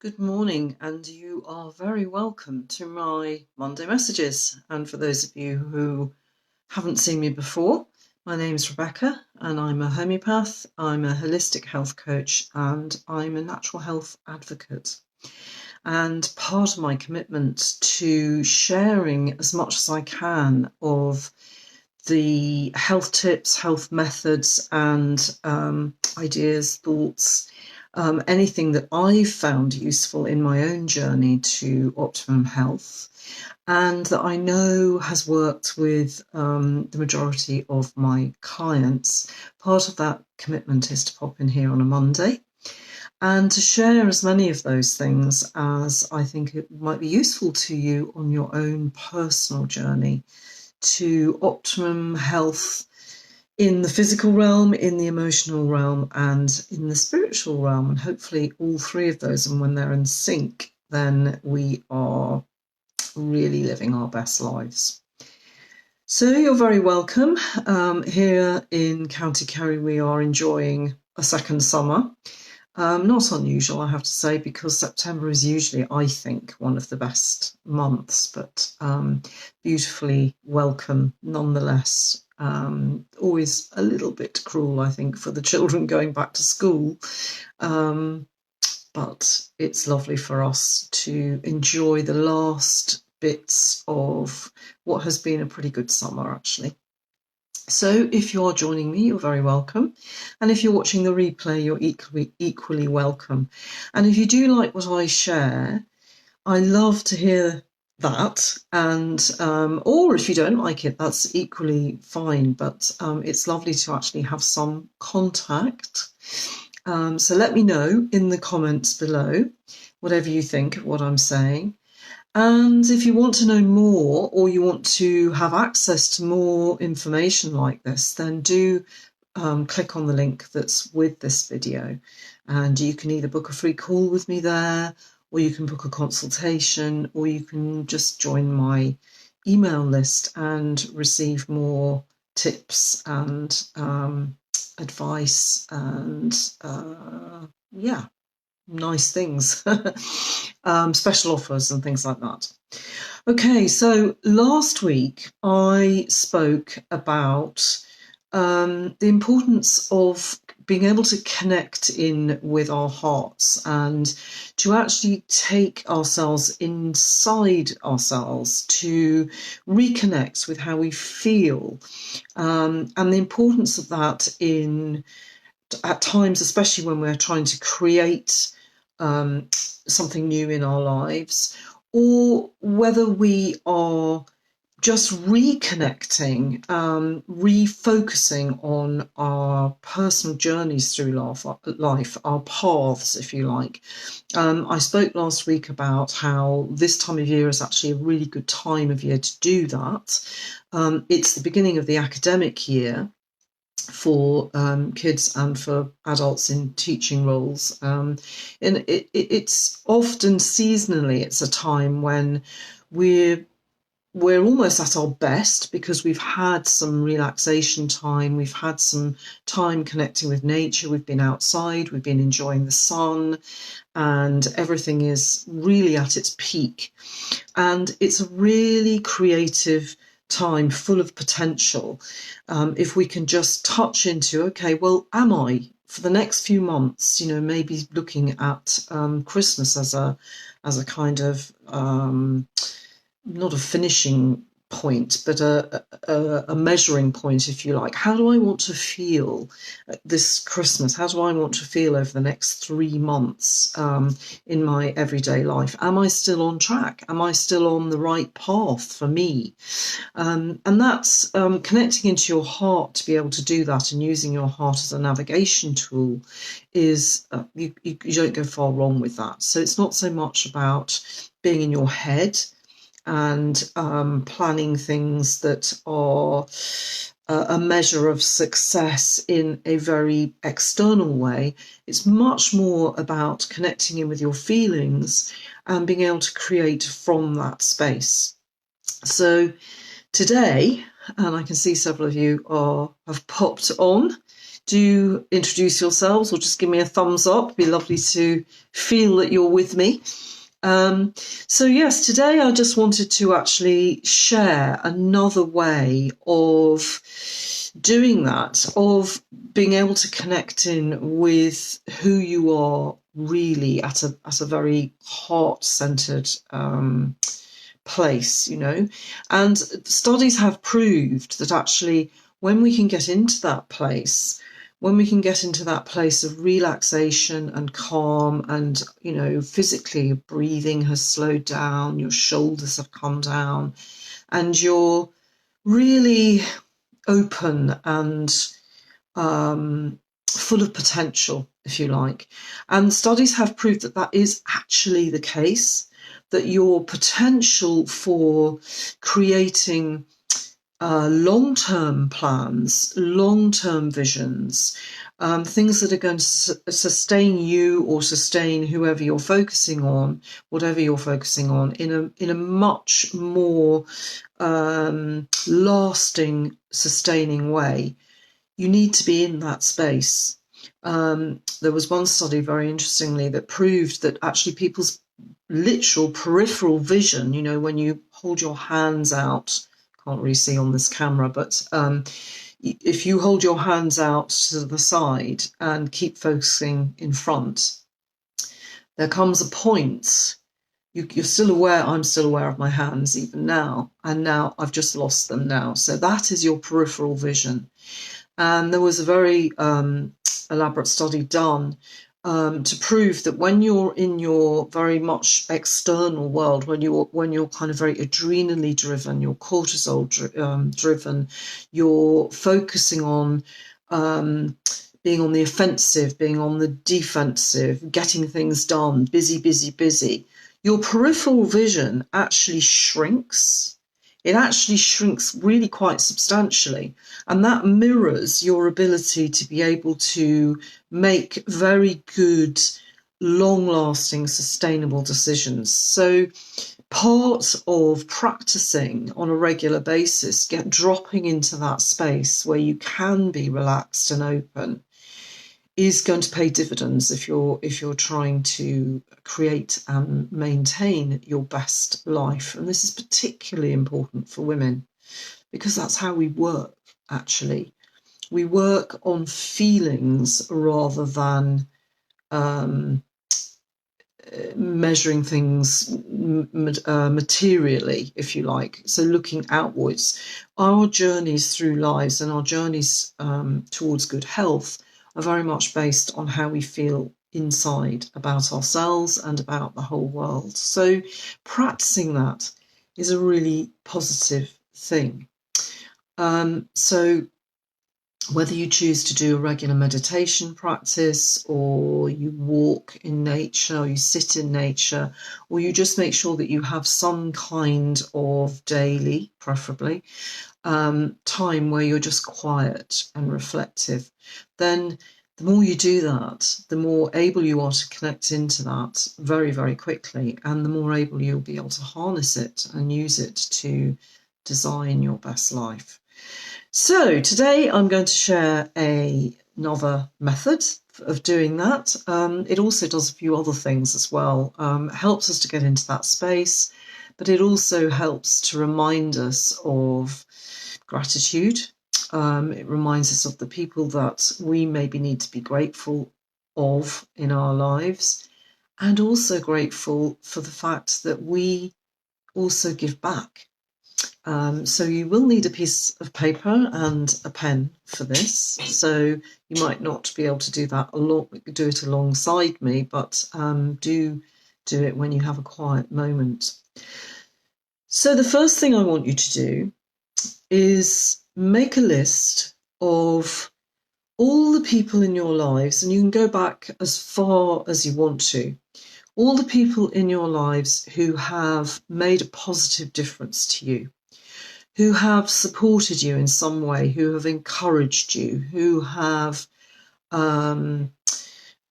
Good morning, and you are very welcome to my Monday messages. And for those of you who haven't seen me before, my name's Rebecca, and I'm a homeopath, I'm a holistic health coach, and I'm a natural health advocate. And part of my commitment to sharing as much as I can of the health tips, health methods, and ideas, thoughts, anything that I've found useful in my own journey to optimum health, and that I know has worked with the majority of my clients. Part of that commitment is to pop in here on a Monday and to share as many of those things as I think it might be useful to you on your own personal journey to optimum health in the physical realm, in the emotional realm, and in the spiritual realm. And hopefully all three of those, and when they're in sync, then we are really living our best lives. So you're very welcome. Here in County Kerry, we are enjoying a second summer. Not unusual, I have to say, because September is usually, I think, one of the best months, but beautifully welcome nonetheless. Always a little bit cruel, I think, for the children going back to school. But it's lovely for us to enjoy the last bits of what has been a pretty good summer, actually. So if you are joining me, you're very welcome. And if you're watching the replay, you're equally welcome. And if you do like what I share, I love to hear that. And or if you don't like it, that's equally fine. But it's lovely to actually have some contact. So let me know in the comments below, whatever you think of what I'm saying. And if you want to know more, or you want to have access to more information like this, then do click on the link that's with this video. And you can either book a free call with me there, or you can book a consultation, or you can just join my email list and receive more tips and advice and nice things, special offers and things like that. Okay, so last week I spoke about the importance of being able to connect in with our hearts and to actually take ourselves inside ourselves to reconnect with how we feel, and the importance of that at times, especially when we're trying to create something new in our lives, or whether we are just reconnecting, refocusing on our personal journeys through life, our paths, if you like. I spoke last week about how this time of year is actually a really good time of year to do that. It's the beginning of the academic year for kids and for adults in teaching roles. And it's often seasonally, it's a time when we're almost at our best because we've had some relaxation time, we've had some time connecting with nature, we've been outside, we've been enjoying the sun, and everything is really at its peak. And it's a really creative time, full of potential. If we can just touch into, okay, well, am I for the next few months, maybe looking at Christmas as a kind of not a finishing point, but a measuring point, if you like. How do I want to feel this Christmas? How do I want to feel over the next 3 months in my everyday life? Am I still on track? Am I still on the right path for me? And that's connecting into your heart to be able to do that, and using your heart as a navigation tool is, you don't go far wrong with that. So it's not so much about being in your head and planning things that are a measure of success in a very external way. It's much more about connecting in with your feelings and being able to create from that space. So today, and I can see several of you have popped on, do introduce yourselves or just give me a thumbs up. It'd be lovely to feel that you're with me. So yes, today I just wanted to actually share another way of doing that, of being able to connect in with who you are really at a very heart-centered place, and studies have proved that actually when we can get into that place, when we can get into that place of relaxation and calm, and physically your breathing has slowed down, your shoulders have come down, and you're really open and full of potential, if you like. And studies have proved that that is actually the case, that your potential for creating long-term plans, long-term visions, things that are going to sustain you or sustain whoever you're focusing on, whatever you're focusing on, in a much more lasting, sustaining way. You need to be in that space. There was one study, very interestingly, that proved that actually people's literal peripheral vision, when you hold your hands out, can't really see on this camera, but if you hold your hands out to the side and keep focusing in front, there comes a point, you're still aware, I'm still aware of my hands even now, and now I've just lost them now. So that is your peripheral vision. And there was a very elaborate study done to prove that when you're in your very much external world, when you're kind of very adrenally driven, you're cortisol driven, you're focusing on being on the offensive, being on the defensive, getting things done, busy, your peripheral vision actually shrinks. It actually shrinks really quite substantially. And that mirrors your ability to be able to make very good, long-lasting, sustainable decisions. So part of practicing on a regular basis, dropping into that space where you can be relaxed and open, is going to pay dividends if you're trying to create and maintain your best life. And this is particularly important for women because that's how we work, actually. We work on feelings rather than measuring things materially, if you like. So looking outwards, our journeys through lives and our journeys towards good health are very much based on how we feel inside about ourselves and about the whole world. So practicing that is a really positive thing. So whether you choose to do a regular meditation practice, or you walk in nature, or you sit in nature, or you just make sure that you have some kind of daily, preferably, time where you're just quiet and reflective, then the more you do that, the more able you are to connect into that very, very quickly, and the more able you'll be able to harness it and use it to design your best life. So today I'm going to share another method of doing that. It also does a few other things as well. It helps us to get into that space, but it also helps to remind us of gratitude. It reminds us of the people that we maybe need to be grateful of in our lives, and also grateful for the fact that we also give back. So you will need a piece of paper and a pen for this. So you might not be able to do that do it alongside me, but do it when you have a quiet moment. So the first thing I want you to do is make a list of all the people in your lives, and you can go back as far as you want to, all the people in your lives who have made a positive difference to you, who have supported you in some way, who have encouraged you, who have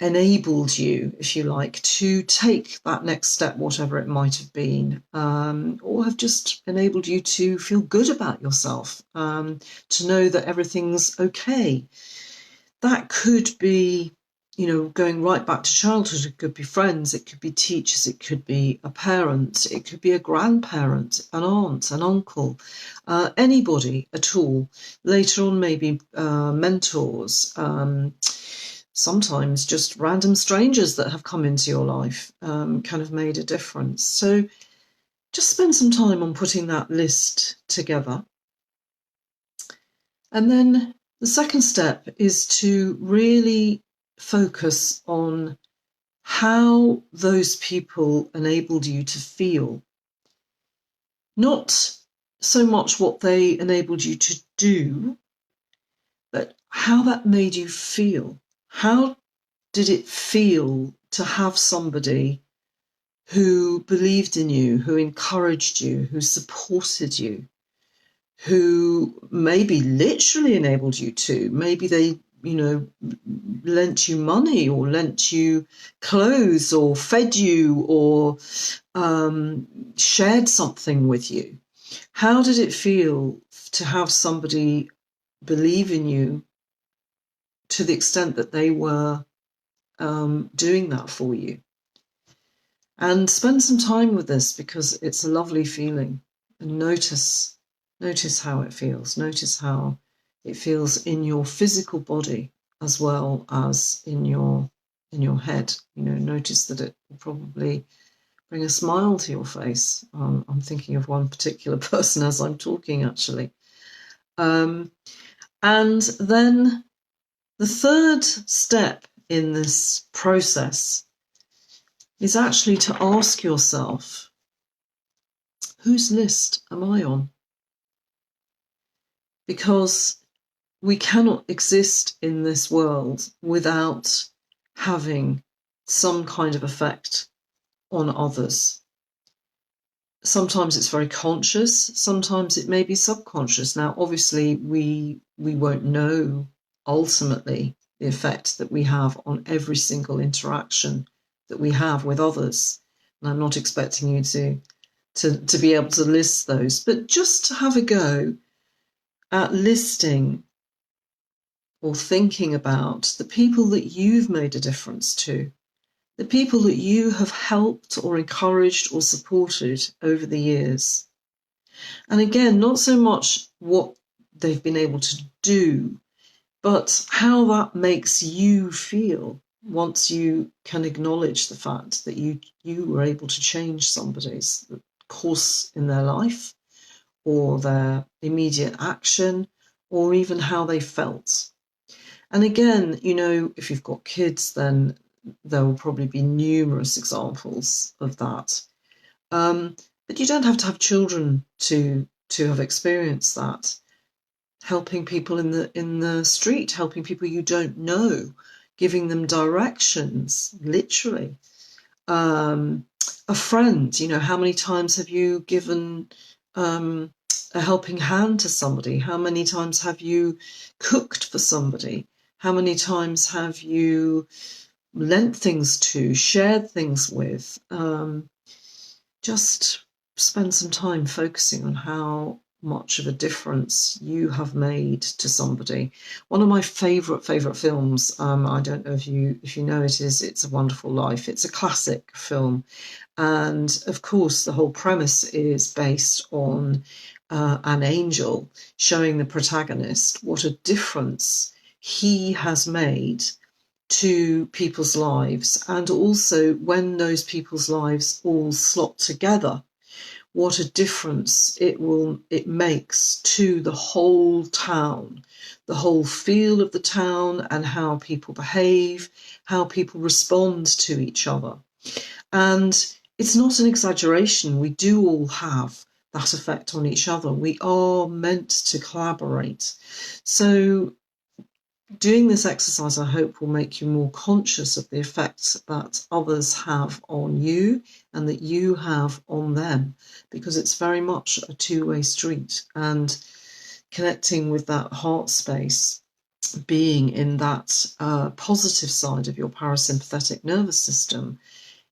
enabled you, if you like, to take that next step, whatever it might have been, or have just enabled you to feel good about yourself, to know that everything's okay. that could be, going right back to childhood. It could be friends, it could be teachers, it could be a parent, it could be a grandparent, an aunt, an uncle, anybody at all. Later on, maybe mentors, sometimes just random strangers that have come into your life, kind of made a difference. So just spend some time on putting that list together. And then the second step is to really focus on how those people enabled you to feel. Not so much what they enabled you to do, but how that made you feel. How did it feel to have somebody who believed in you, who encouraged you, who supported you, who maybe literally enabled you to? Maybe they, lent you money or lent you clothes or fed you or shared something with you. How did it feel to have somebody believe in you to the extent that they were doing that for you? And spend some time with this, because it's a lovely feeling. And notice how it feels. Notice how it feels in your physical body as well as in your head. Notice that it will probably bring a smile to your face. I'm thinking of one particular person as I'm talking, actually. And then the third step in this process is actually to ask yourself, whose list am I on? Because we cannot exist in this world without having some kind of effect on others. Sometimes it's very conscious, sometimes it may be subconscious. Now, obviously, we won't know ultimately the effect that we have on every single interaction that we have with others. And I'm not expecting you to be able to list those, but just to have a go at listing or thinking about the people that you've made a difference to, the people that you have helped or encouraged or supported over the years. And again, not so much what they've been able to do, but how that makes you feel once you can acknowledge the fact that you were able to change somebody's course in their life or their immediate action or even how they felt. And again, if you've got kids, then there will probably be numerous examples of that. But you don't have to have children to have experienced that. Helping people in the street, helping people you don't know, giving them directions, literally. A friend, how many times have you given a helping hand to somebody? How many times have you cooked for somebody? How many times have you lent things to, shared things with? Just spend some time focusing on how much of a difference you have made to somebody. One of my favourite films, I don't know if you know it, is It's a Wonderful Life. It's a classic film. And of course, the whole premise is based on an angel showing the protagonist what a difference he has made to people's lives, and also when those people's lives all slot together, what a difference it makes to the whole town, the whole feel of the town, and how people behave, how people respond to each other. And it's not an exaggeration. We do all have that effect on each other. We are meant to collaborate. So doing this exercise, I hope, will make you more conscious of the effects that others have on you and that you have on them, because it's very much a two-way street. And connecting with that heart space, being in that positive side of your parasympathetic nervous system,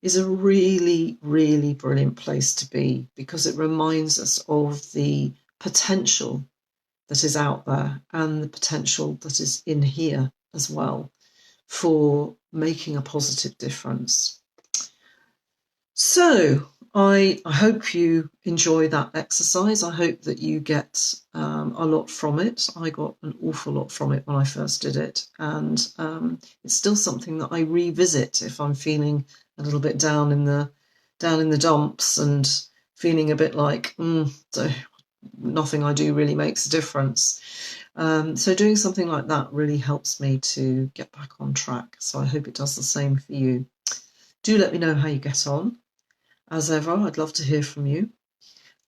is a really, really brilliant place to be, because it reminds us of the potential that is out there and the potential that is in here. as well for making a positive difference. So I hope you enjoy that exercise. I hope that you get a lot from it. I got an awful lot from it when I first did it, and it's still something that I revisit if I'm feeling a little bit down in the dumps and feeling a bit like so nothing I do really makes a difference. So doing something like that really helps me to get back on track. So I hope it does the same for you. Do let me know how you get on. As ever, I'd love to hear from you.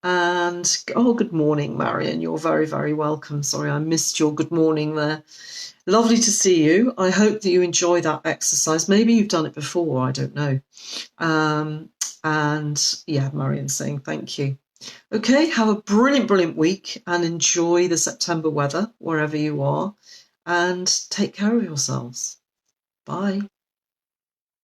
And good morning, Marion. You're very, very welcome. Sorry, I missed your good morning there. Lovely to see you. I hope that you enjoy that exercise. Maybe you've done it before, I don't know. And yeah, Marion's saying thank you. Okay, have a brilliant, brilliant week and enjoy the September weather wherever you are, and take care of yourselves. Bye.